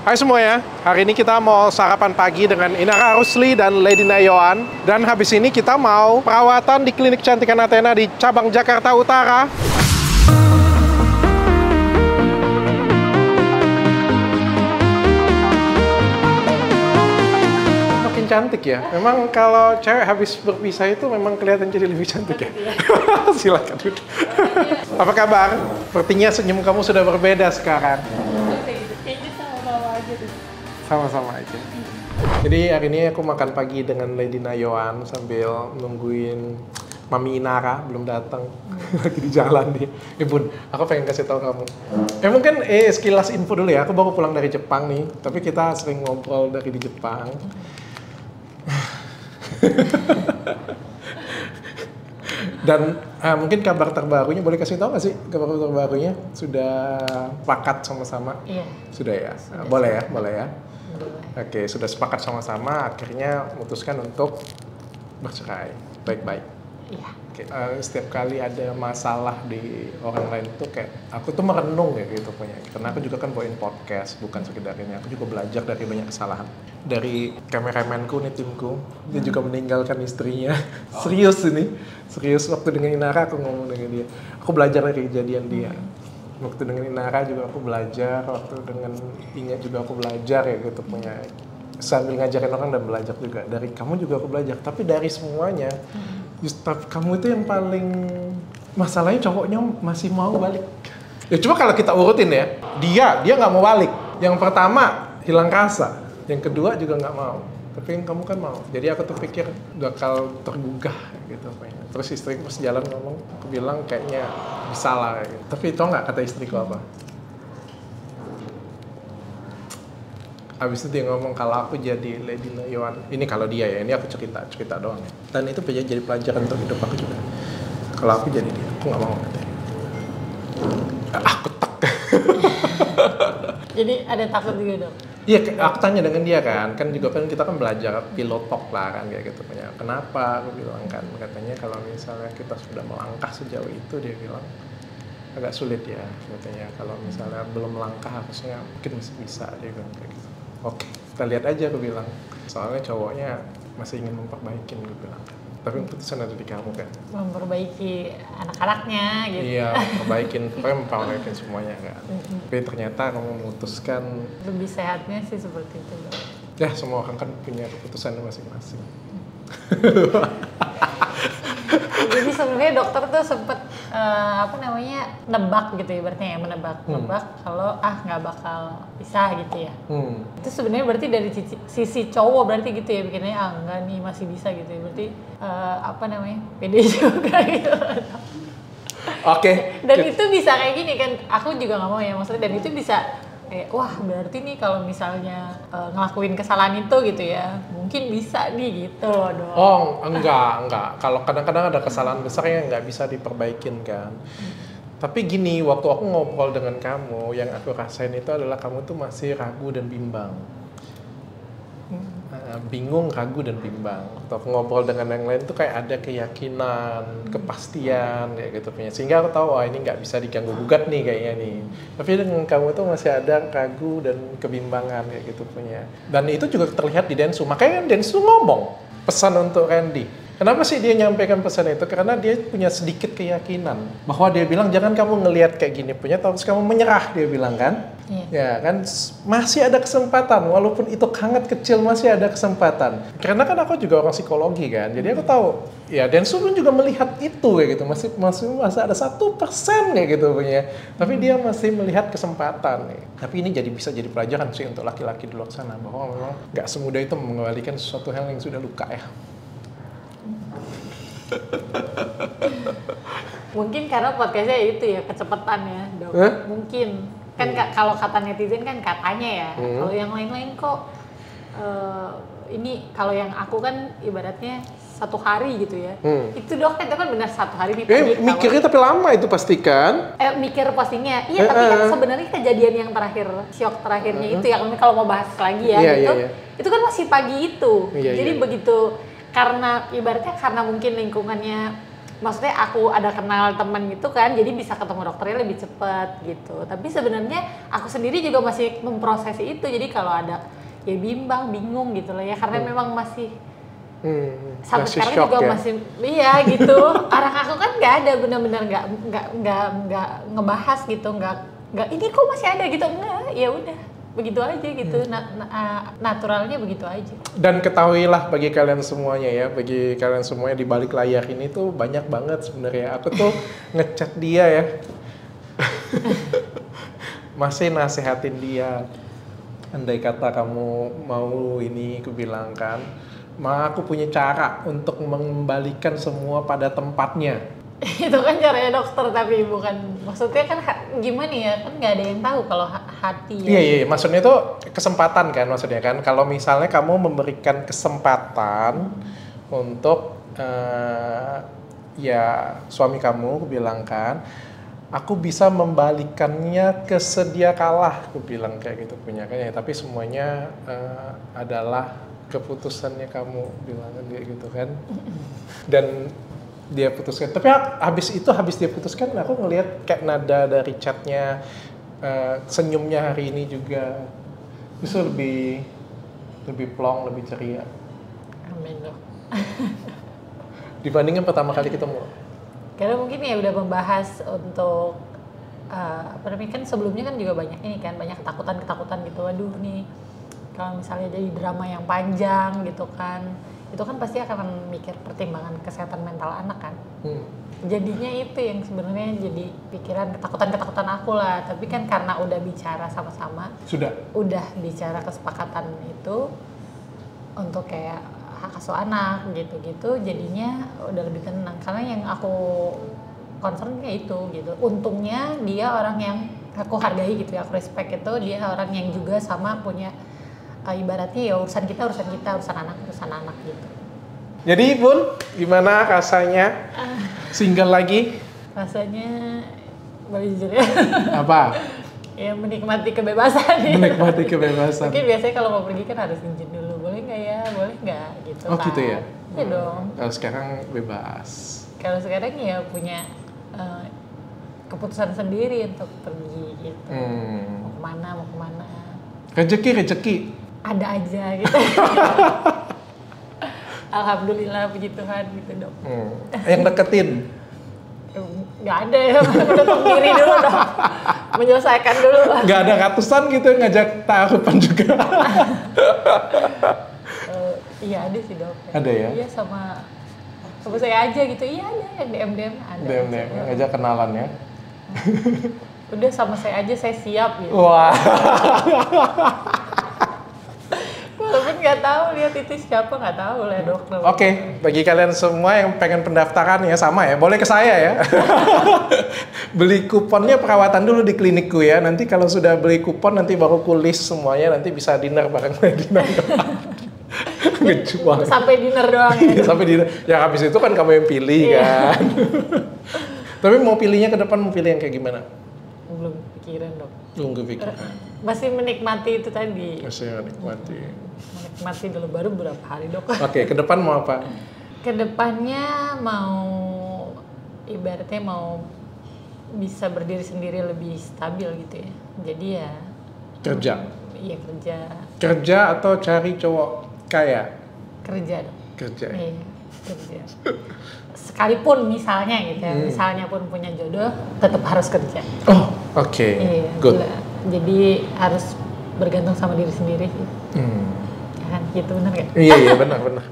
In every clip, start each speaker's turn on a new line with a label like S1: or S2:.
S1: Hai semuanya, hari ini kita mau sarapan pagi dengan Inara Rusli dan Lady Nayoan. Dan habis ini kita mau perawatan di Klinik Kecantikan Athena di cabang Jakarta Utara. Makin cantik ya. Memang kalau cewek habis berpisah itu memang kelihatan jadi lebih cantik ya. Silakan duduk. Apa kabar? Sepertinya senyum kamu sudah berbeda sekarang. Sama-sama aja. Jadi hari ini aku makan pagi dengan Lady Nayoan sambil nungguin Mami Inara belum datang. Lagi di jalan nih. Bun, aku pengen kasih tahu kamu. Mungkin sekilas info dulu ya. Aku baru pulang dari Jepang nih, tapi kita sering ngobrol dari di Jepang. Dan mungkin kabar terbarunya, boleh kasih tahu nggak sih kabar terbarunya? Sudah sepakat sama-sama?
S2: Iya.
S1: Sudah ya? Sudah, boleh ya? Boleh ya? Oke, sudah sepakat sama-sama, akhirnya memutuskan untuk bercerai. Baik-baik.
S2: Iya.
S1: Oke, setiap kali ada masalah di orang lain tuh kayak, aku tuh merenung ya gitu punya. Karena aku juga kan bawain podcast, bukan sekedar ini. Aku juga belajar dari banyak kesalahan. Dari kameramenku nih, timku, dia juga meninggalkan istrinya. Serius ini, serius. Waktu dengan Inara aku ngomong dengan dia. Aku belajar dari kejadian dia. Waktu dengan Inara juga aku belajar, waktu dengan Inga juga aku belajar ya gitu punya. Sambil ngajarin orang dan belajar juga. Dari kamu juga aku belajar, tapi dari semuanya, justru kamu itu yang paling masalahnya cowoknya masih mau balik. Ya cuma kalau kita urutin ya, dia nggak mau balik. Yang pertama hilang rasa, yang kedua juga nggak mau. Tapi kamu kan mau. Jadi aku tuh pikir bakal tergugah gitu. Terus istriku pas jalan ngomong, aku bilang kayaknya bisa lah. Gitu. Tapi tau nggak kata istriku apa? Abis itu dia ngomong kalau aku jadi Lady Nayoan. Ini kalau dia ya, ini aku cerita doang ya. Dan itu jadi pelajaran untuk hidup aku juga. Kalau aku jadi dia, aku nggak mau katanya. Aku tak.
S2: Jadi ada takut juga dong?
S1: Iya, aku tanya dengan dia kan juga kan kita kan belajar pilot talk lah kan kayak gitu punya. Kenapa? Aku bilang kan katanya kalau misalnya kita sudah melangkah sejauh itu dia bilang agak sulit ya katanya kalau misalnya belum melangkah harusnya mungkin bisa dia bilang kayak gitu. Oke, kita lihat aja aku bilang. Soalnya cowoknya masih ingin memperbaiki gue bilang. Tapi keputusan ada di kamu kan.
S2: Memperbaiki anak-anaknya gitu.
S1: Iya, memperbaiki semuanya kan. Tapi ternyata kamu memutuskan
S2: lebih sehatnya sih seperti itu.
S1: Ya, semua orang kan punya keputusan masing-masing.
S2: Jadi sebenarnya dokter tuh sempet nebak gitu ya, berarti ya menebak kalau nggak bakal bisa gitu ya. Itu sebenarnya berarti dari sisi cowok berarti gitu ya bikinnya enggak nih masih bisa gitu ya, berarti pede juga gitu.
S1: Oke.
S2: Dan itu bisa kayak gini kan, aku juga nggak mau ya maksudnya, dan itu bisa wah berarti nih kalau misalnya ngelakuin kesalahan itu gitu ya mungkin bisa nih gitu loh dong.
S1: Oh enggak kalau kadang-kadang ada kesalahan besar yang nggak bisa diperbaikin kan. Tapi gini, waktu aku ngobrol dengan kamu yang aku rasain itu adalah kamu tuh masih ragu dan bimbang. Bingung, ragu, dan bimbang. Waktu aku ngobrol dengan yang lain tuh kayak ada keyakinan, kepastian kayak gitu punya. Sehingga aku tahu ini nggak bisa diganggu gugat nih kayaknya nih. Tapi dengan kamu tuh masih ada ragu dan kebimbangan kayak gitu punya. Dan itu juga terlihat di Densu. Makanya Densu ngomong pesan untuk Randy. Kenapa sih dia nyampaikan pesan itu? Karena dia punya sedikit keyakinan bahwa dia bilang jangan kamu ngelihat kayak gini punya, terus kamu menyerah dia bilang kan? Ya kan masih ada kesempatan walaupun itu hangat kecil masih ada kesempatan. Karena kan aku juga orang psikologi kan, jadi aku tahu ya Densu pun juga melihat itu kayak gitu masih ada 1% kayak gitu punya. Tapi dia masih melihat kesempatan nih. Tapi ini bisa jadi pelajaran sih untuk laki-laki di luar sana bahwa memang nggak semudah itu mengembalikan sesuatu hal yang sudah luka ya.
S2: Mungkin karena podcastnya itu ya kecepatan ya dok. Mungkin kan kalau kata netizen kan katanya ya. Kalau yang lain-lain kok ini kalau yang aku kan ibaratnya 1 hari gitu ya. Itu dok itu kan benar 1 hari nih.
S1: Mikirnya tapi lama itu pastikan.
S2: Mikir postingnya. Iya tapi kan sebenarnya kejadian yang terakhir, shock terakhirnya itu ya kalau mau bahas lagi ya itu kan masih pagi itu. Jadi begitu karena ibaratnya karena mungkin lingkungannya maksudnya aku ada kenal teman gitu kan, jadi bisa ketemu dokternya lebih cepat gitu. Tapi sebenarnya aku sendiri juga masih memproses itu, jadi kalau ada ya bingung gitu loh ya, karena memang masih sampai
S1: masih
S2: sekarang
S1: shock
S2: juga
S1: ya?
S2: masih iya gitu. Orang aku kan nggak ada benar-benar nggak ngebahas gitu, nggak ini kok masih ada gitu, enggak, ya udah begitu aja gitu, naturalnya begitu aja.
S1: Dan ketahuilah bagi kalian semuanya ya, bagi kalian semuanya di balik layar ini tuh banyak banget sebenarnya. Aku tuh ngechat dia ya, masih nasehatin dia. Andai kata kamu mau ini, aku bilang kan, aku punya cara untuk mengembalikan semua pada tempatnya.
S2: Itu kan caranya dokter, tapi bukan, maksudnya kan gimana ya, kan nggak ada yang tahu kalau hati ya.
S1: Iya, maksudnya itu kesempatan kan, maksudnya kan, kalau misalnya kamu memberikan kesempatan untuk ya suami kamu, aku bilang kan, aku bisa membalikannya ke sedia kalah, aku bilang kayak gitu punya kan ya, tapi semuanya adalah keputusannya kamu, bilang kayak gitu kan. Dan dia putuskan, tapi habis dia putuskan, aku ngelihat kayak nada dari chatnya, senyumnya hari ini juga bisa lebih plong, lebih ceria.
S2: Amin dok.
S1: Dibandingkan pertama kali ketemu.
S2: Karena mungkin ya udah membahas untuk apa namanya, kan sebelumnya kan juga banyak ini kan, banyak ketakutan gitu, waduh nih kalau misalnya jadi drama yang panjang gitu kan, itu kan pasti akan mikir pertimbangan kesehatan mental anak kan. Jadinya itu yang sebenarnya jadi pikiran, ketakutan aku lah. Tapi kan karena udah bicara sama-sama, udah bicara kesepakatan itu untuk kayak hak asuh anak gitu-gitu, jadinya udah lebih tenang. Karena yang aku concern kayak itu gitu. Untungnya dia orang yang aku hargai gitu ya, aku respect itu, dia orang yang juga sama punya ibaratnya ya urusan kita, urusan anak gitu.
S1: Jadi Bun, gimana rasanya single lagi?
S2: Rasanya boleh jujur ya.
S1: Apa?
S2: Ya menikmati kebebasan.
S1: Menikmati kebebasan.
S2: Mungkin biasanya kalau mau pergi kan harus izin dulu, boleh nggak ya, boleh nggak gitu.
S1: Oh kan? Gitu ya?
S2: Iya dong.
S1: Kalau sekarang bebas.
S2: Kalau sekarang ya punya keputusan sendiri untuk pergi gitu. Mau kemana.
S1: Rezeki.
S2: Ada aja gitu. Alhamdulillah puji Tuhan gitu dok.
S1: Yang deketin?
S2: Nggak ada ya, menutup diri dulu dong. Menyelesaikan dulu.
S1: Nggak ada ratusan gitu yang ngajak taruhan juga?
S2: Iya ada sih dok.
S1: Ada ya?
S2: Iya sama saya aja gitu, iya ada yang DM ada.
S1: DM ngajak kenalan ya?
S2: Udah sama saya aja, saya siap gitu.
S1: Wah.
S2: Walaupun nggak tahu lihat itu siapa, nggak tahu lah dok.
S1: Oke, bagi kalian semua yang pengen pendaftaran ya sama ya, boleh ke saya ya. Beli kuponnya perawatan dulu di klinikku ya. Nanti kalau sudah beli kupon nanti baru kulis semuanya, nanti bisa dinner bareng dinner. Ngejual.
S2: Sampai dinner doang ya.
S1: Sampai dinner. Ya habis itu kan kamu yang pilih kan. Tapi mau pilihnya ke depan, mau pilih yang kayak gimana?
S2: Belum pikiran dok.
S1: Belum kepikiran.
S2: Masih menikmati itu tadi.
S1: Masih menikmati.
S2: Menikmati dulu, baru berapa hari dok.
S1: Oke, ke depan mau apa?
S2: Kedepannya mau ibaratnya mau bisa berdiri sendiri, lebih stabil gitu ya. Jadi ya
S1: Kerja.
S2: Iya kerja.
S1: Kerja atau cari cowok kaya?
S2: Kerja dong.
S1: Kerja.
S2: Iya, kerja. Sekalipun misalnya gitu ya, misalnya pun punya jodoh, tetap harus kerja.
S1: Oh, oke.
S2: Iya,
S1: good.
S2: Jadi harus bergantung sama diri sendiri sih. Kan gitu, bener gak?
S1: Iya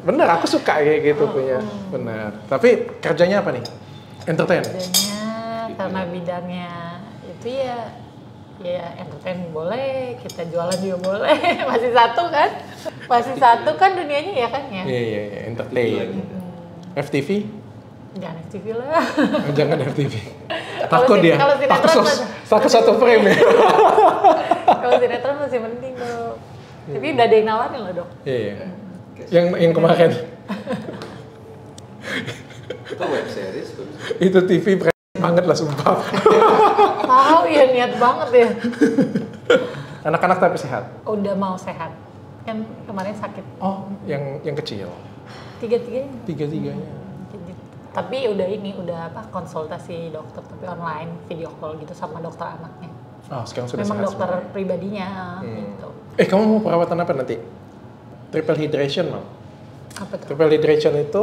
S1: benar. Aku suka kayak gitu punya, benar. Tapi kerjanya apa nih? Entertain.
S2: Kerjanya karena bidangnya itu ya entertain boleh, kita jualan juga boleh. Masih satu kan dunianya ya kan ya.
S1: Iya, entertain. FTV?
S2: Jangan FTV lah.
S1: Jangan FTV. Takut dia.
S2: Kalau sinetron
S1: takut satu frame ya.
S2: Kalau sinetron masih mending dong. Tapi udah ada yang nawarin loh dok.
S1: Iya. Yang kemarin.
S3: Itu web series.
S1: Itu TV banget lah sumpah.
S2: Tahu ya, niat banget ya.
S1: Anak-anak tapi sehat.
S2: Udah mau sehat. Kan kemarin sakit.
S1: Oh, yang kecil.
S2: Tiga-tiganya.
S1: Tiga-tiganya.
S2: Tapi udah konsultasi dokter tapi online, video call gitu sama dokter anaknya.
S1: Oh, sekarang sudah
S2: memang
S1: sehat
S2: dokter
S1: sebenarnya.
S2: pribadinya gitu.
S1: Kamu mau perawatan apa nanti? Triple hydration, Mam.
S2: Apa tuh?
S1: Triple hydration itu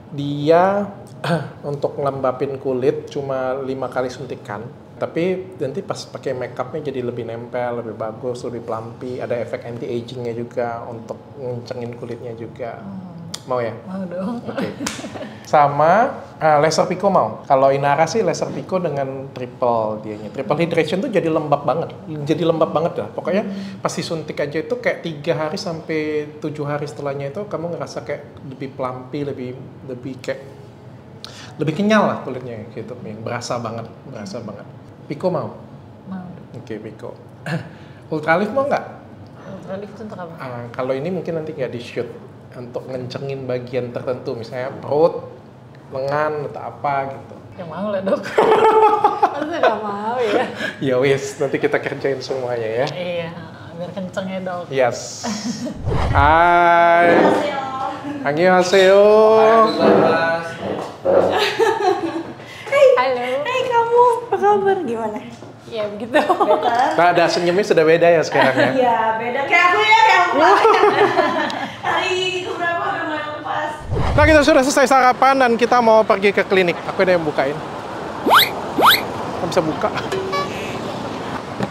S1: dia untuk ngelembapin kulit cuma 5 kali suntikan. Tapi nanti pas pakai makeupnya jadi lebih nempel, lebih bagus, lebih plumpy. Ada efek anti agingnya juga untuk ngencengin kulitnya juga. Mau ya?
S2: Mau dong.
S1: Oke. Sama laser pico mau. Kalau Inara sih laser pico dengan triple dianya. Triple hydration tuh jadi lembab banget. Jadi lembab banget lah. Pokoknya pas disuntik aja itu kayak 3 hari sampai 7 hari setelahnya itu kamu ngerasa kayak lebih plumpy, lebih kayak lebih kenyal lah kulitnya gitu. Berasa banget. Pico mau?
S2: Mau.
S1: Oke, pico. Ultralift mau nggak?
S2: Ultralift itu untuk apa?
S1: Kalau ini mungkin nanti nggak di shoot untuk ngencengin bagian tertentu, misalnya perut, lengan atau apa gitu.
S2: Yang mau lah dok. Masa nggak mau ya?
S1: Ya wis, nanti kita kerjain semuanya ya.
S2: Iya, biar kenceng ya dok.
S1: Yes. Hai. Annyeonghaseyo.
S2: Halo.
S4: Hai kamu, apa kabar? Gimana?
S2: Ya begitu.
S1: Nah, ada senyumnya sudah beda ya sekarang ya.
S4: Iya, beda kayak aku ya, kayak aku. Hari keberapa udah mulai lepas.
S1: Nah, kita sudah selesai sarapan dan kita mau pergi ke klinik. Aku ada yang bukain. Nggak bisa buka.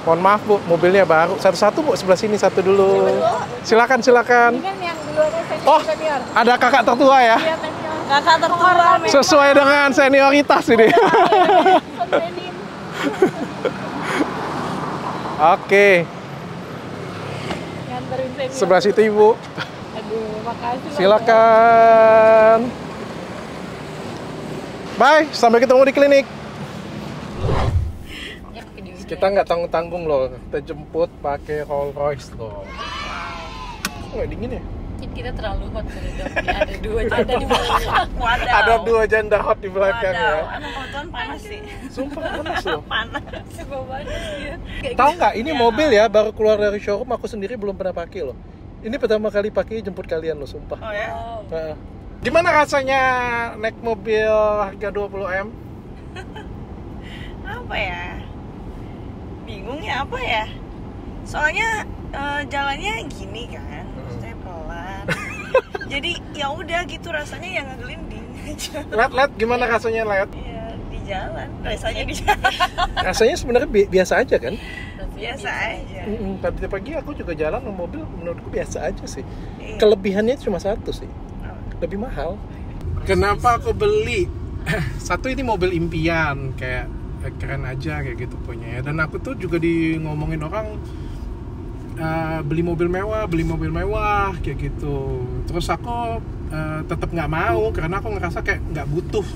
S1: Mohon maaf Bu, mobilnya baru. Satu-satu Bu, sebelah sini satu dulu. Silakan.
S2: Ini kan yang duluan
S1: Oh,
S2: senior.
S1: ada kakak tertua ya?
S2: Iya senior.
S4: Kakak tertua.
S1: Sesuai dengan senioritas ini. Oke,
S2: Nganterin senior.
S1: sebelah situ Ibu.
S2: Aduh, makasih.
S1: Silakan. Bye, sampai ketemu di klinik. Kita nggak tanggung-tanggung loh, kita jemput pakai Rolls Royce loh. Kok nggak dingin ya?
S2: Kita terlalu hot kali dok. Ada 2 janda di belakang.
S4: Wadaw.
S1: Ada 2 janda hot di belakang
S4: Wadaw.
S1: ya.
S4: Emang kebetulan panas sih.
S1: Sumpah panas loh.
S4: Panas.
S2: Sebab banget ya.
S1: Tahu nggak? Ini mobil ya, baru keluar dari showroom aku sendiri belum pernah pakai loh. Ini pertama kali pakai jemput kalian loh, sumpah.
S4: Oh ya?
S1: Nah, gimana rasanya naik mobil harga 20M?
S4: Apa ya? Bingung ya apa ya? Soalnya jalannya gini kan, maksudnya pelan. Jadi ya udah gitu rasanya yang ngegelinding aja.
S1: Lihat gimana rasanya lihat?
S4: Ya di jalan, rasanya di jalan.
S1: Rasanya sebenarnya biasa aja kan?
S4: Biasa aja.
S1: Tadi pagi aku juga jalan sama mobil, menurutku biasa aja sih.
S4: Iya.
S1: Kelebihannya cuma satu sih, lebih mahal. Kenapa aku beli? Satu, ini mobil impian, kayak keren aja kayak gitu punya ya. Dan aku tuh juga ngomongin orang beli mobil mewah kayak gitu. Terus aku tetap nggak mau karena aku ngerasa kayak nggak butuh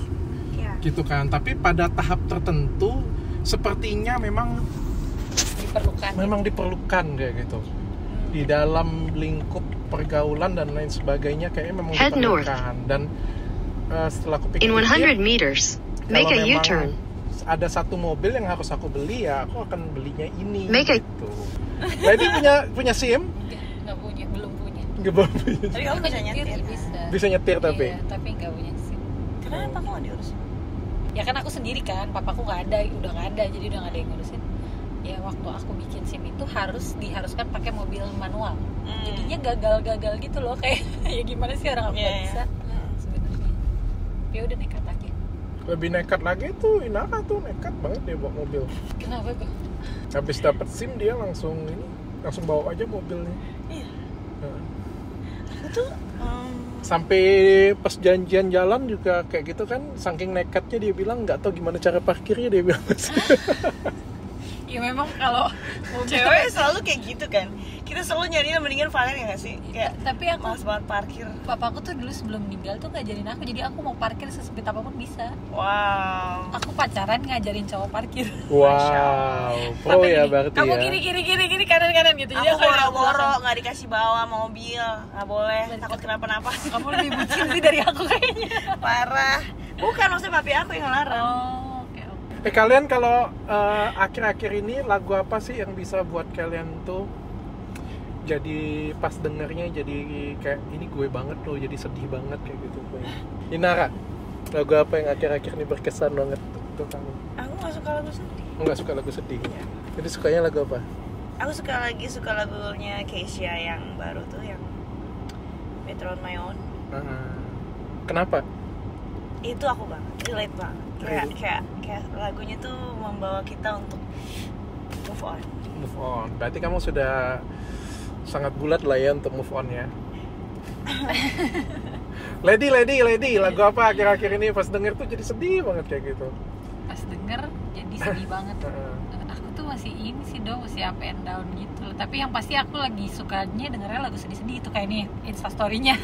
S4: Iya.
S1: gitu kan. Tapi pada tahap tertentu sepertinya memang diperlukan kayak gitu di dalam lingkup pergaulan dan lain sebagainya, kayaknya memang
S5: Head
S1: diperlukan. Dan setelah aku pikir
S5: In 100 meters, make a U-turn.
S1: ada satu mobil yang harus aku beli, ya aku akan belinya ini
S5: Make a-
S1: gitu. Nah, ini punya SIM?
S2: Nggak punya, belum punya.
S1: Nggak punya.
S4: Tapi kamu bisa nyetir.
S1: Bisa nyetir tapi
S2: Iya, tapi nggak punya SIM.
S4: Kenapa kok nggak diurus?
S2: Ya kan aku sendiri kan, papaku nggak ada, udah nggak ada, jadi udah nggak ada yang ngurusin. Ya waktu aku bikin SIM itu diharuskan pakai mobil manual. Jadinya gagal gitu loh, kayak ya gimana sih orang aku nggak bisa sebenarnya. Ya udah nekat aja.
S1: lebih nekat lagi tuh Inara tuh nekat banget dia bawa mobil.
S2: Kenapa tuh?
S1: Habis dapet SIM dia langsung bawa aja mobilnya.
S4: Iya.
S1: Nah.
S4: Aku tuh
S1: Sampai pas janjian jalan juga kayak gitu kan, saking nekatnya dia bilang nggak tahu gimana cara parkirnya, dia bilang.
S2: Ya memang kalau
S4: cewek selalu kayak gitu kan. Kita selalu nyarinya mendingan valet ya nggak sih? Kayak
S2: tapi aku
S4: males banget parkir.
S2: papaku tuh dulu sebelum meninggal tuh ngajarin aku, jadi aku mau parkir sesempit apapun bisa.
S4: Wow.
S2: Aku pacaran ngajarin cowok parkir.
S1: Wow, pro ya berarti
S2: Kamu
S1: ya.
S2: kiri kanan gitu. Jadi
S4: Aku
S2: aku yang
S4: boro-boro
S2: belakang.
S4: nggak dikasih bawa mobil, nggak boleh, takut kenapa-napa.
S2: Kamu lebih bucin sih dari aku kayaknya.
S4: Parah. Bukan, maksudnya papi aku yang ngelarang.
S2: Oh, oke.
S1: Kalian kalau akhir-akhir ini lagu apa sih yang bisa buat kalian tuh jadi pas dengernya jadi kayak ini gue banget loh, jadi sedih banget kayak gitu gue. Inara, Lagu apa yang akhir-akhir ini berkesan banget untuk kamu?
S4: Aku nggak suka lagu sedih.
S1: Nggak suka lagu sedih. Jadi sukanya lagu apa?
S4: Aku suka lagunya Keisha yang baru tuh, yang Better on My Own.
S1: Kenapa?
S4: Itu aku banget, relate banget. Kayak lagunya tuh membawa kita untuk move on.
S1: Move on. Berarti kamu sudah sangat bulat lah ya untuk move on ya. Lady, lagu apa akhir-akhir ini pas denger tuh jadi sedih banget kayak gitu?
S2: Pas denger jadi sedih banget. Aku tuh masih ini sih masih up and down gitu. Tapi yang pasti aku lagi sukanya dengernya lagu sedih-sedih itu kayak nih Instastory-nya.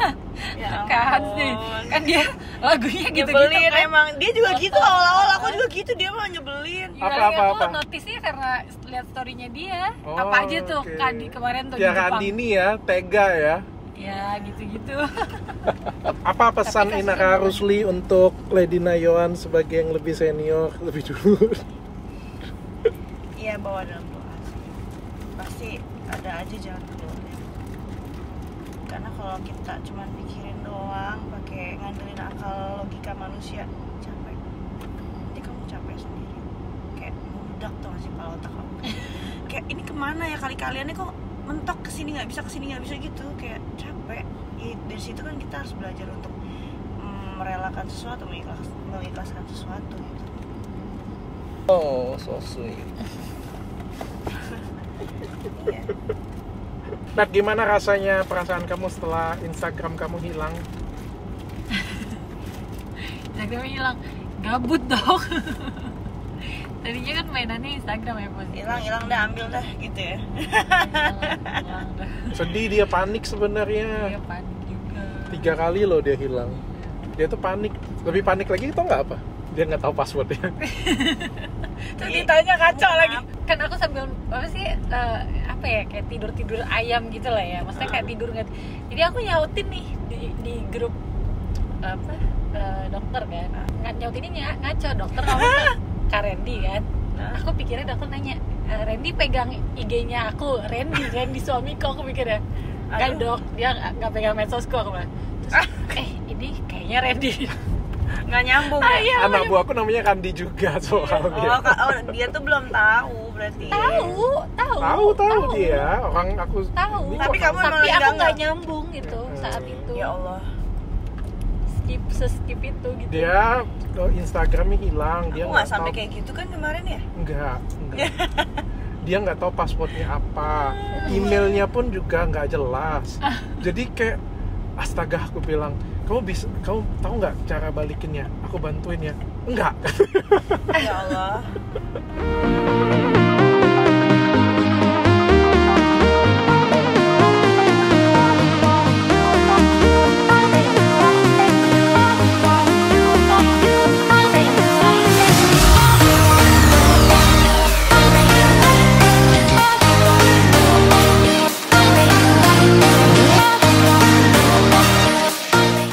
S4: Ya
S2: Kan sih, kan dia lagunya gitu-gitu
S4: nyebelin
S2: kan.
S4: emang. Dia juga gitu awal-awal, aku juga gitu, dia mah nyebelin.
S2: Aku notice-nya karena lihat story-nya dia. Apa aja tuh Kandi kemarin tuh di
S1: ya
S2: Jepang.
S1: Kandi ya, tega ya.
S2: Ya gitu-gitu.
S1: Apa pesan Inara Rusli untuk Lady Nayoan sebagai yang lebih senior, lebih dulu?
S4: Iya, bawa dalam doa sih. Pasti ada aja jalan keluarnya. Karena kalau kita cuma pikirin doang, pakai ngandelin akal logika manusia, capek. Nanti kamu capek sendiri. Kayak meledak tuh sih kepala otak kamu. Kayak ini kemana ya, kali-kaliannya kok mentok kesini nggak bisa gitu, kayak capek. Ya, dari situ kan kita harus belajar untuk merelakan sesuatu, mengikhlaskan sesuatu gitu.
S1: Oh, so sweet.
S4: Iya.
S1: Nah, gimana rasanya perasaan kamu setelah Instagram kamu hilang?
S2: Instagram hilang, gabut dong. Tadinya kan mainannya Instagram ya Bos.
S4: Hilang dah, ambil dah gitu ya.
S2: Hilang dah.
S1: Sedih, dia panik sebenarnya.
S2: Dia panik juga.
S1: 3 kali loh dia hilang. Dia tuh panik. Lebih panik lagi tau nggak apa? Dia nggak tahu passwordnya.
S2: Terus ditanya kacau lagi. Kan aku sambil apa sih apa ya, kayak tidur ayam gitu lah ya. Maksudnya kayak tidur nggak. Jadi aku nyautin nih di grup apa dokter kan. Nyautinnya ngaco, dokter ngomong Kak Randy kan. Aku pikirnya dokter nanya, Randy pegang IG-nya aku, Randy suamiku, aku pikirnya. Kan dok, dia nggak pegang medsosku, aku bilang. Terus ini kayaknya Randy.
S4: Nggak nyambung ya?
S2: Iya,
S1: Anak buahku namanya Kandi juga soalnya.
S4: Dia tuh belum tahu berarti.
S2: Tahu
S1: dia. Orang aku
S2: tahu.
S1: ini
S4: Tapi
S1: kok-
S4: kamu
S2: Tapi
S4: malah
S2: aku
S4: nggak
S2: nggak nyambung gitu saat itu.
S4: Ya Allah.
S2: Skip itu gitu.
S1: dia Instagramnya hilang, dia
S4: Aku nggak sampai kayak gitu kan kemarin ya?
S1: enggak. Dia nggak tahu passwordnya apa, emailnya pun juga nggak jelas. Jadi kayak astaga, aku bilang, kamu tahu nggak cara balikinnya? Aku bantuin ya. Enggak.
S4: Ya Allah.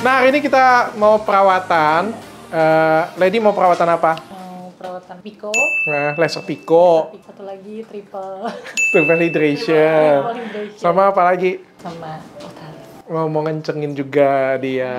S1: Nah, hari ini kita mau perawatan. Lady mau perawatan apa?
S2: Mau perawatan Pico.
S1: Nah, laser Pico,
S2: Satu lagi triple
S1: hydration.
S2: hydration.
S1: Sama apa lagi?
S2: Sama total.
S1: Mau ngencengin juga dia.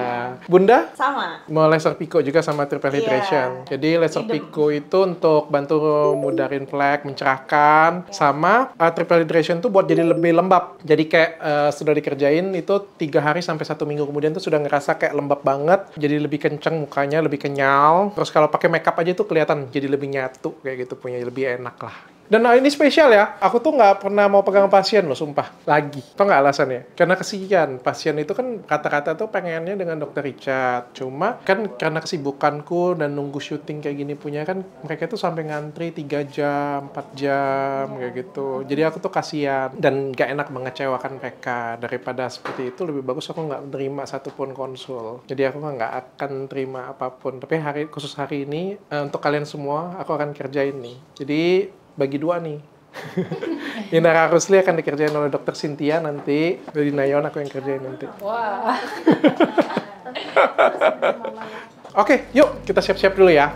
S1: Bunda?
S4: Sama.
S1: Mau laser Pico juga sama triple
S4: Iya.
S1: hydration. Jadi laser Pico itu untuk bantu mudahin flek, mencerahkan. Sama triple hydration tuh buat jadi lebih lembab. Jadi kayak sudah dikerjain itu 3 hari sampai 1 minggu kemudian tuh sudah ngerasa kayak lembab banget. Jadi lebih kenceng mukanya, lebih kenyal. Terus kalau pakai makeup aja tuh kelihatan jadi lebih nyatu kayak gitu, punya lebih enak lah. Dan ini spesial ya, aku tuh nggak pernah mau pegang pasien loh, sumpah. Lagi. Tau nggak alasannya? Karena kesian. Pasien itu kan kata-kata tuh pengennya dengan Dr. Richard. Cuma kan karena kesibukanku dan nunggu syuting kayak gini punya kan, mereka tuh sampai ngantri 3 jam, 4 jam, kayak gitu. Jadi aku tuh kasihan dan nggak enak mengecewakan mereka. Daripada seperti itu, lebih bagus aku nggak terima satupun konsul. Jadi aku nggak akan terima apapun. Tapi khusus hari ini, untuk kalian semua, aku akan kerjain nih. Jadi bagi 2 nih. Inara Rusli akan dikerjain oleh Dr. Cynthia nanti. Dari Nayon aku yang kerjain nanti.
S2: Wah.
S1: Oke, yuk kita siap-siap dulu ya.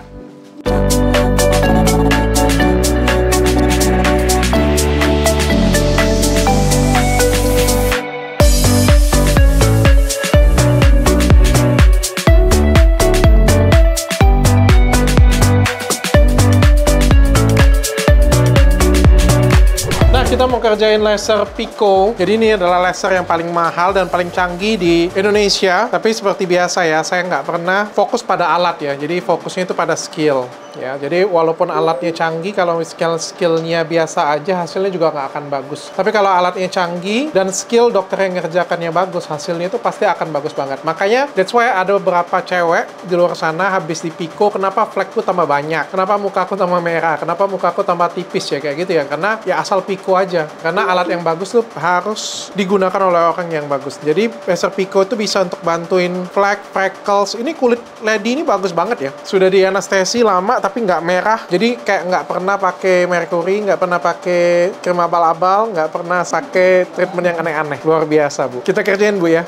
S1: ngerjain laser Pico. Jadi ini adalah laser yang paling mahal dan paling canggih di Indonesia. Tapi seperti biasa ya, saya nggak pernah fokus pada alat ya. Jadi fokusnya itu pada skill. Ya, jadi walaupun alatnya canggih, kalau skillnya biasa aja, hasilnya juga nggak akan bagus. Tapi kalau alatnya canggih dan skill dokter yang ngerjakannya bagus, hasilnya itu pasti akan bagus banget. Makanya, that's why ada beberapa cewek di luar sana habis di Pico, kenapa flekku tambah banyak? Kenapa mukaku tambah merah? Kenapa mukaku tambah tipis ya, kayak gitu ya? Karena ya asal Pico aja. Karena alat yang bagus tuh harus digunakan oleh orang yang bagus. Jadi, laser Pico itu bisa untuk bantuin flek, freckles. Ini kulit lady ini bagus banget ya. Sudah di anestesi lama, tapi nggak merah. Jadi kayak nggak pernah pakai merkuri, nggak pernah pakai krim abal-abal, nggak pernah pakai treatment yang aneh-aneh. Luar biasa, Bu. Kita kerjain, Bu, ya.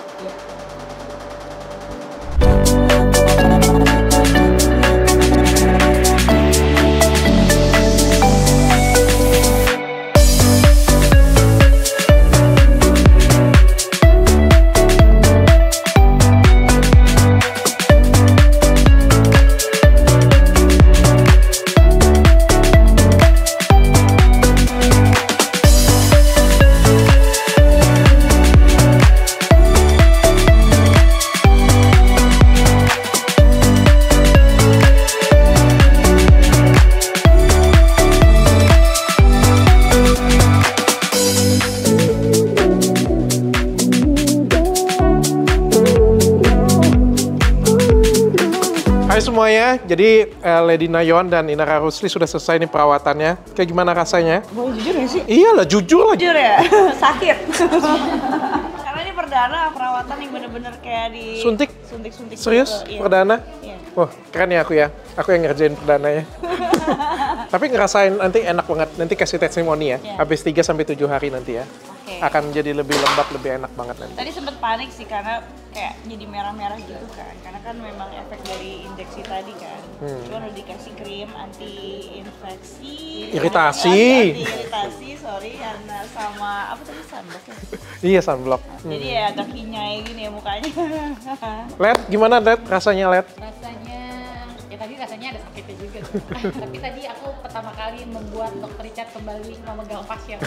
S1: Hai semuanya, jadi Lady Nayon dan Inara Rusli sudah selesai nih perawatannya. Kayak gimana rasanya?
S4: Boleh jujur gak sih?
S1: Iyalah, jujur lah.
S4: Jujur ya? Sakit. Karena ini perdana perawatan yang bener-bener kayak di...
S1: Suntik?
S4: Suntik-suntik.
S1: Serius?
S4: gitu. Iya.
S1: Perdana?
S4: Iya.
S1: Wah, keren ya aku ya. Aku yang ngerjain perdananya. Tapi ngerasain nanti enak banget. Nanti kasih testimoni ya.
S4: Iya.
S1: Habis 3-7 hari nanti ya.
S4: Oke.
S1: Akan jadi lebih lembab, lebih enak banget nanti.
S4: Tadi sempet panik sih karena kayak jadi merah-merah gitu kan. Karena kan memang efek dari injeksi tadi kan. Cuma udah dikasih krim anti-infeksi.
S1: Iritasi.
S4: Anti-iritasi, sorry. Karena sama, apa tadi, sunblock ya?
S1: Iya, sunblock.
S4: Jadi ya agak kinyai gini ya mukanya.
S1: Led, gimana Led? Rasanya Led?
S2: Rasanya, ya tadi rasanya ada sakitnya juga. Tapi tadi aku pertama kali membuat Dr. Richard kembali memegang pasien.